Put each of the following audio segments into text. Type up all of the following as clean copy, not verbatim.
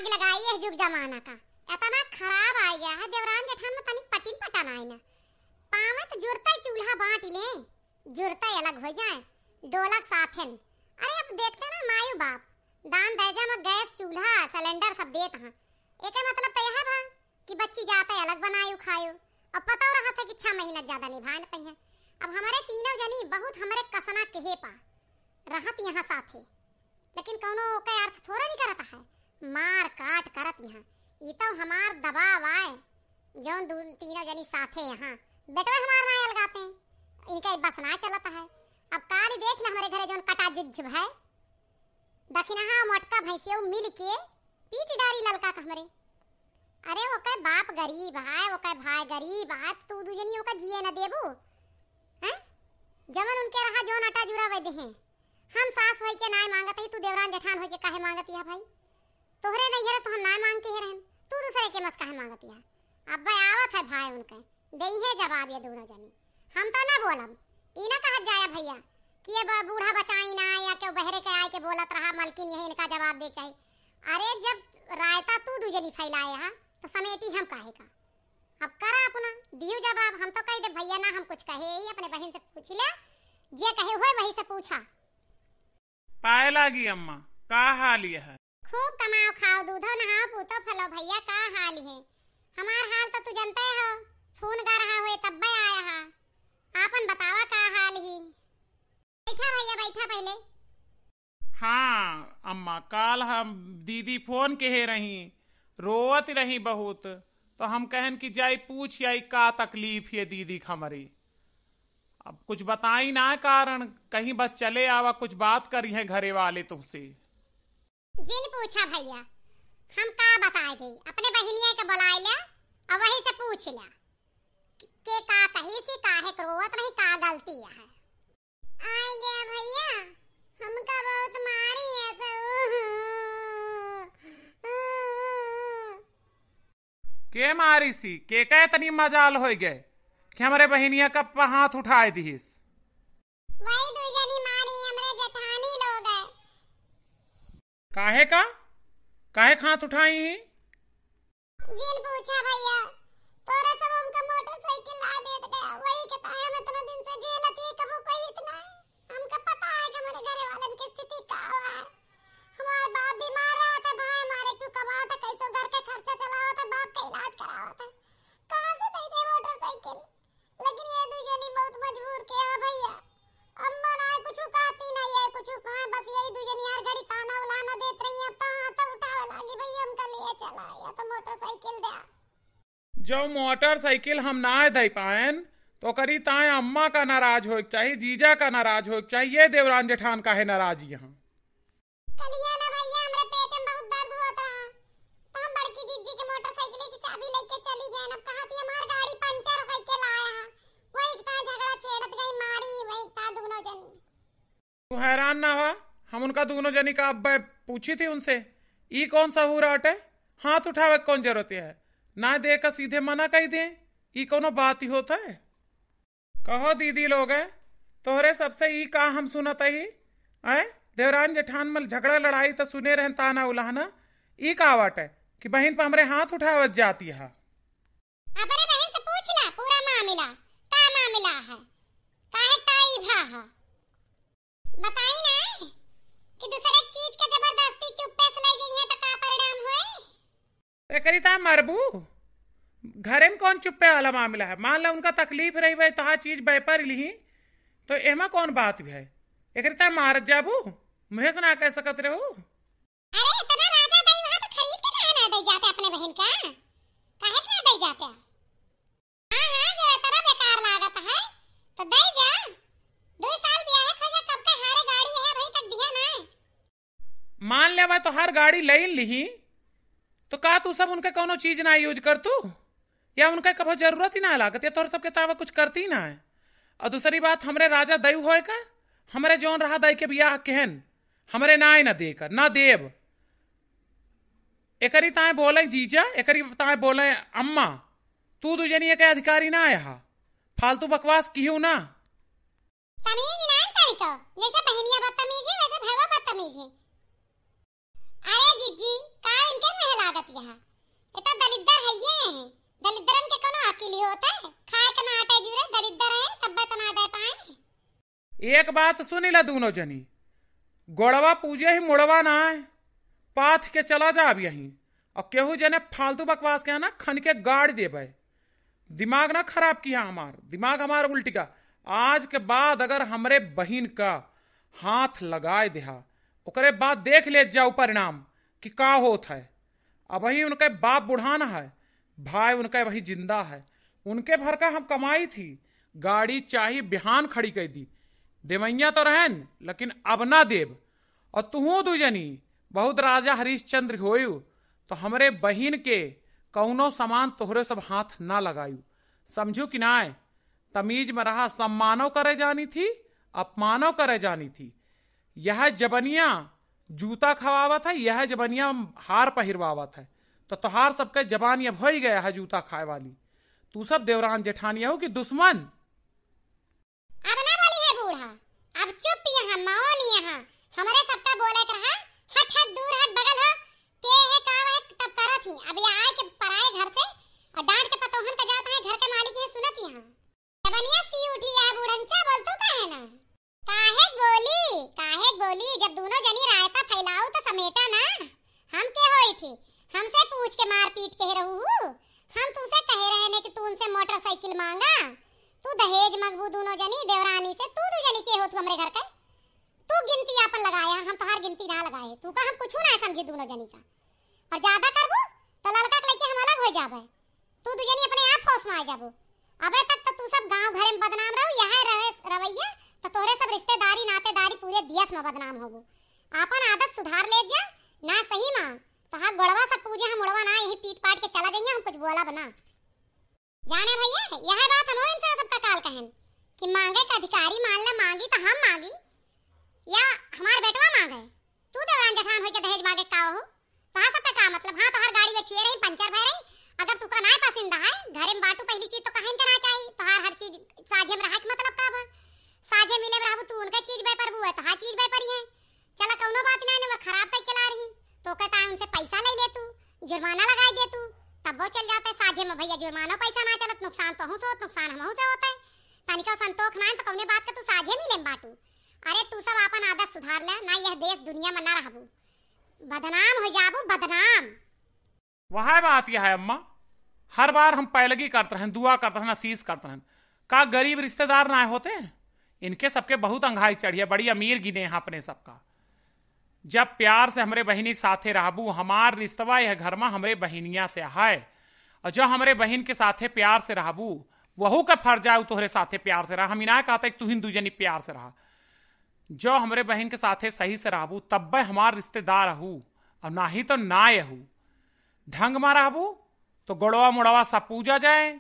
आग लगाई है जुग जमाना का। इतना खराब आ गया है देवरान जेठान में तनिक पटिन पटाना है ना। पावे तो जुड़ता चूल्हा बांट ले, जुड़ता अलग हो जाए डोलक साथन। अरे अब देखते ना मायू बाप दान दहेजा में गैस चूल्हा सिलेंडर सब देत हैं। एक मतलब तो यह बा कि बच्ची जाते अलग बनायू खायू। अब पता रहा था कि 6 महीना ज्यादा निभान पे है। अब हमारे तीनों जनी बहुत हमरे कसना कहे पा रहत यहाँ साथे, लेकिन कोनो का अर्थ थोड़ा नहीं करता है मार काट करत यहाँ। ये तो हमार दबाव आए जोन तीनों जनी साथे यहाँ बेटवा हमार ना लगाते हैं, इनका बस ना चलता है। अब काल देख ले हमारे घरे जोन कटा जुझ है दखिनहा मोटका भैंसिया मिल के पीट डारी ललका का हमरे। अरे वो का बाप गरीब है, वो का भाई गरीब है, तू दूजनी वो का जिए न देबू हैं। जमन उनके रहा जोन अटा जुरा वे दे हम सास होई के नाय मांगत है, तू देवरान जेठान होई के काहे मांगती है भाई। तोहरे नहीं है तो हम नाय मांग के ही रहन, तू दूसरे के मत काहे मांगती है। अब भाई आवत है भाई उनके देई है जवाब ये दोनों जनी। हम तो ना बोलब ई ना कहत जाया भैया कि ये बूढ़ा बचाई ना या के बहरे के आए के बोलत रहा मलकिन यही इनका जवाब दे चाहिए। अरे जब रायता तू दूजनी फैलाए हा तो समेटी हम काहे का। अब करा अपना दियो जवाब। हम तो कह दे भैया ना हम कुछ कहे ही अपने बहन से पूछ ले, जे कहे हुए वही से पूछा। पाए लागी अम्मा का हाल है? खूब कमाओ खाओ दूधो नहाओ पूतो फलो भैया का हाल है। हमार हाल तो तू जानते हो, फोन कर रहा हुए तब आया हा। आपन बतावा का हाल ही। बैठा भैया बैठा पहले। हाँ अम्मा काल हम दीदी फोन कहे रही रोवत रही बहुत, तो हम कहन कि जाई पूछ आई का तकलीफ है दीदी हमारी। अब कुछ बताई ना कारण कहीं बस चले आवा कुछ बात करी है घरे वाले तुमसे। जिन पूछा भैया हम का बताए थे अपने बहनिया के बुलाए ले और वही से पूछ लिया के का कही सी काहे करोवत नहीं का गलती है। आए गया भैया हमका बहुत मारी है के मारी सी के कह तनी मजाल हो गए कि हमारे बहनिया का हाथ उठाए दीस। वही दूजनी मारी हमरे जेठानी लोग है। काहे का काहे हाथ उठाई? जिन पूछा भैया तोरा सब हमका मोटरसाइकिल ला देत गया वही के ताया में इतना दिन से जेलती कबो कोई इतना हमका पता है कि हमारे घरे वालन की स्थिति का है। हमारे बाप बीमार रहा था भाई हमारे तू कमाओ था कैसे घर के खर्चा चलाओ था बाप का इलाज कराओ था कहां से दे दे मोटरसाइकिल। लेकिन ये दूजनी बहुत मजबूर किया भैया। अम्मा ना कुछ कहती नहीं है कुछ कहां बस यही दूजनी यार घड़ी ताना उलाना देत रही है। तो उठावे लागी भैया हमका लिए चला या तो मोटरसाइकिल दे। जो मोटरसाइकिल हम ना दे पाएन तो करी ताए अम्मा का नाराज हो चाहिए जीजा का नाराज हो चाहिए देवरान जेठान का है नाराज यहाँ। कलिया ना भैया हमरे पेट में बहुत दर्द हुआ था तो हम बड़की जीजी के मोटरसाइकिल की चाबी लेके चली गए। अब कहा थी हमारी गाड़ी पंचर हो के लाया है वही इतना झगड़ा छेड़त गई मारी वही था दोनों जनी। तू हैरान ना हुआ हम उनका दोनों जनी का अब पूछी थी उनसे ई कौन सा हुआ हटे हाथ उठावे कौन जरूरत है ना दे का सीधे मना कही दे ई कोनो बात ही होता है। कहो दीदी लोग है तोहरे सबसे ई का हम सुनत ही आए देवरान जेठान में झगड़ा लड़ाई तो सुने रहन ताना उलाहना ई का वाट है कि बहन पर हमरे हाथ उठावत जाती है। अपने बहन से पूछ ला पूरा मामला का मामला है काहे ताई भा है बताई ना कि दूसरे चीज के जबरदस्ती चुप्पे से ले गई है तो का परिणाम हुए। करी ता मरबू घरे में कौन चुप्पे वाला मामला है। मान ला उनका तकलीफ रही भाई तहा चीज बेपर ली तो एमा कौन बात भी है एक मार जाबू मुहे से ना कह सकत रहो। अरे इतना राजा दई वहां तो खरीद के कहां ना दे जाते अपने बहन का काहे ना दे जाते। हां हां जो इतना बेकार लागत है तो दे जा 2 साल बियाह है खोजा कब का हारे गाड़ी है भाई तक दिया ना। मान ले तो हर गाड़ी लेन ली तो का तू सब उनके कोनो चीज ना यूज कर तू या उनके कभी जरूरत ही ना लागत या तोर सबके तावा कुछ करती ना है। और दूसरी बात हमरे राजा दई होए का हमरे जोन रहा दई के बियाह केहन हमरे ना ही ना देकर ना देव एकरी ताए बोले जीजा एकरी ताए बोले अम्मा तू दूजनी के अधिकारी ना है फालतू बकवास किहू ना। तमीज ना तरीका जैसे बहनिया बदतमीज है वैसे भावा बदतमीज है। अरे जीजी का इनके में एक बात सुनी ला दोनों जनी, गोड़वा पूजे ही मुड़वा ना है, पाथ के चला जा अब यहीं। और केहू जने फालतू बकवास के ना खन के गाड़ देबे। दिमाग ना खराब किया हमार, दिमाग हमार उल्टी का। आज के बाद अगर हमरे बहन का हाथ लगाए देहा, ओकरे बाद देख ले जाओ परिणाम कि का होत है। अब वही उनके बाप बुढ़ाना है, भाई उनका वही जिंदा है। उनके भर का हम कमाई थी, गाड़ी चाहिए बिहान खड़ी कर दी। देवैया तो रहन लेकिन अब ना देव। और तुहू दुजनी बहुत राजा हरिश्चंद्र होयु, तो हमरे बहन के कौनो सामान तोहरे सब हाथ ना लगायु। समझू कि ना? तमीज में रहा, सम्मानो करे जानी थी, अपमानो करे जानी थी। यह जबनिया जूता खवावत है, यह जबनिया हार पहिरवावत है। तो तोहार सबके जबान अब हो ही गया है जूता खाए वाली। तू सब देवरान जेठानिया हो कि दुश्मन? अब ना बोली है बूढ़ा, अब चुप यहाँ मौन यहाँ। हमारे सबका बोले रहा, हट हट दूर हट बगल हो के है का है तब करा थी। अब ये आए के पराए घर से और डांट के पतोहन का जाता है, घर के मालिक है सुनत यहाँ। जबनिया सी उठी है बूढ़ंचा, बोलतू का है ना? काहे बोली जब दोनों जनी रायता फैलाऊ तो समेटा ना। हम के होई थी, हमसे पूछ के मार पीट के रहू। हम तुसे कहे रहे ने कि तू उनसे मोटरसाइकिल मांगा, तू दहेज मंगबू दोनों जनी देवरानी से। तू दो जनी के हो तू हमरे घर का? तू गिनती आपन लगाया, हम तो हर गिनती ना लगाए। तू का हम कुछ ना समझी दोनों जनी का। और ज्यादा करबू तो ललका के लेके हम अलग हो जाबे। तू दो जनी अपने आप फौस में आ जाबू। अबे तक तो तू सब गांव घर में बदनाम रहू, यहां रहे रवैया तो तोरे सब रिश्तेदारी नातेदारी पूरे दियस में बदनाम होबू। आपन आदत सुधार ले जा ना। सही मां तो हां गोड़वा सब पूजे हम मुड़वा ना यही पीट पाट के चला जाइए। हम कुछ बोला बना जाने भैया, यह बात हम इनसे सबका काल कहन कि मांगे का अधिकारी मान ले। मांगी तो हम मांगी या हमार बेटवा मांगे? तू देवरान जेठान होके दहेज मांगे का हो? तो सबका का मतलब? हां तो हर गाड़ी में छुए रही, पंचर भर रही। अगर तू का ना पसंद है घरे में बाटू, पहली चीज तो कहीं करना चाहिए। तो हर चीज साझे में रहा के मतलब का बा? साझे मिले रहबू, तू उनका चीज बे परबू है तो हर चीज बे परी है। चला कौनो बात ना, वो खराब तक के ला रही तो कहता है उनसे पैसा ले ले, तू जुर्माना लगा दे तू, तब वो चल जाता है साझे में। भैया जुर्माना पैसा ना चलत, नुकसान तो हो तो नुकसान हमहू से होता है। तनिका संतोष ना तो कौने बात का तू साझे मिले बाटू। अरे तू सब अपन आदत सुधार ले ना, यह देश दुनिया में ना रहबू, बदनाम हो जाबू बदनाम। वह बात यह है अम्मा, हर बार हम पैलगी करते रहें, दुआ करते रहें, असीस करते रहें। का गरीब रिश्तेदार ना होते? इनके सबके बहुत अंघाई चढ़िए, बड़ी अमीर गिने हैं अपने सबका। जब प्यार से हमरे बहिनी के साथे रहबू, हमार रिश्तवा यह घर में हमरे बहिनिया से है। और जो हमरे बहन के साथे प्यार से रहबू, वहू का फर्ज है तोहरे साथे प्यार से रहा। हम इना कहते तू हिंदू जनी प्यार से रहा। जो हमरे बहन के साथे सही से रहबू तब हमार रिश्तेदार रहू, और ना ही तो ना यहू। ढंग में रहबू तो गोड़वा मुड़वा सब पूजा जाए,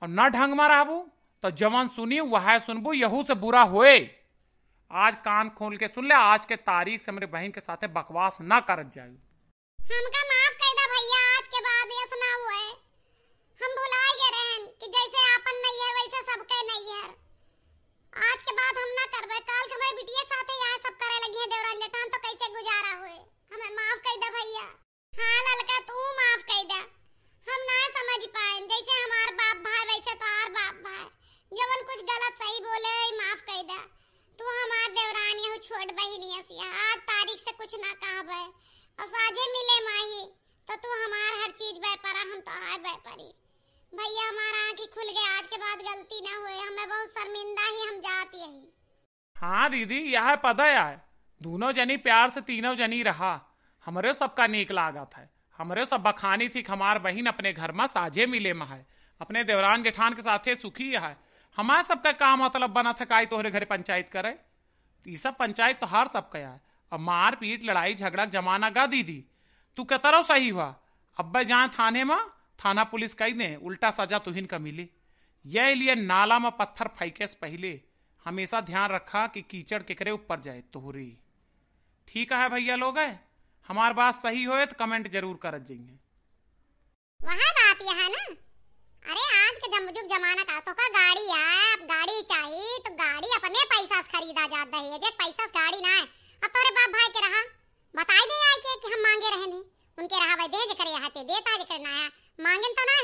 और न ढंग में रहबू तो जवन सुनी वह सुनबू, यहू से बुरा होए। आज कान खोल के सुन ले, आज के तारीख से हमरे बहन के साथे बकवास ना करत जाए। हमका माफ कर दे भैया, आज के बाद ये सुना हुआ है। हम भुला गए रहन कि जैसे आपन नहीं है वैसे सबके नहीं है। आज के बाद हम ना करबे। काल के हमारे बिटिया साथे यह सब करे लगी है देवरान जेठान, तो कैसे गुजारा हुए। हमें माफ कर दे भैया। हां ललका तू माफ कर दे। हम ना समझ पाए, जैसे हमार बाप भाई वैसे तो हर बाप भाई। जवन कुछ गलत सही बोले माफ कर दे। तू हमार देवरान यहू छोट बहिनी है, आज तारीख से कुछ ना कहबे और साझे मिले माही तो तू हमार हर चीज बे परा, हम तो हाय बे परी। भैया हमारा आंखें खुल गए, आज के बाद गलती ना हुए। हमें बहुत शर्मिंदा ही हम जात यही। हाँ दीदी, यह पता है दोनों जनी प्यार से तीनों जनी रहा, हमरे सबका नीक लागत है। हमरे सब बखानी थी हमार बहन अपने घर में साझे मिले में है, अपने देवरान जेठान के साथे सुखी है। हमारा सबका काम मतलब बना था काई तोहरे घरे पंचायत करे। ये सब पंचायत तो हर सब कया है। अब मार पीट लड़ाई झगड़ा जमाना गा दीदी, तू कहता रहो सही हुआ। अब जहाँ थाने में थाना पुलिस कही दे, उल्टा सजा तुहिन का मिली। यह लिए नाला में पत्थर फेंके से पहले हमेशा ध्यान रखा कि कीचड़ केकरे ऊपर जाए तोहरी। ठीक है भैया लोग है, हमार बात सही होए तो कमेंट जरूर करत जाइए। वह बात यह है ना, अरे आज के जमजुग जमाना का तो का गाड़ी है। अब गाड़ी चाहिए तो गाड़ी अपने पैसा से खरीदा जाता है। जे पैसा से गाड़ी ना है, अब तोरे बाप भाई के रहा बताई दे आए कि हम मांगे रहने उनके रहा भाई दे जे करे यहाँ ते देता जे करना है मांगे तो ना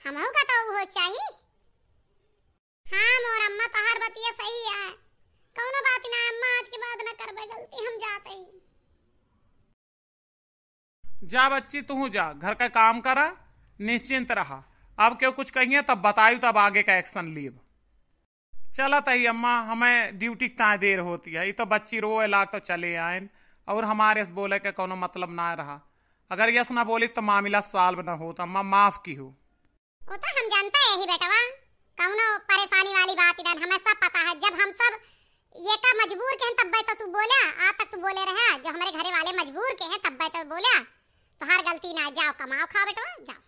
हम हो का तो वो चाहिए। हाँ मोर अम्मा तो हर बतिया सही है। कौनो बात ना अम्मा, आज के बाद ना करबे गलती, हम जाते ही। जा बच्ची तू जा, घर का काम करा, निश्चिंत रहा। अब क्यों कुछ कहिए तब बतायू, तब आगे का एक्शन लीब। चला तही अम्मा, हमें ड्यूटी का देर होती है। ये तो बच्ची रोए ला तो चले आए, और हमारे से बोले के कोनो मतलब ना रहा। अगर यस ना बोली तो मामला सॉल्व ना होता। अम्मा माफ की हो। वो तो हम जानते हैं ही बेटवा, कौनो परेशानी वाली बात नहीं, हमें सब पता है। जब हम सब ये का मजबूर के हैं तब तो तू बोला, आज तक तू बोले रहा। जो हमारे घरे वाले मजबूर के हैं तब तो बोला, तो हर गलती ना। जाओ कमाओ खाओ बेटवा, जाओ।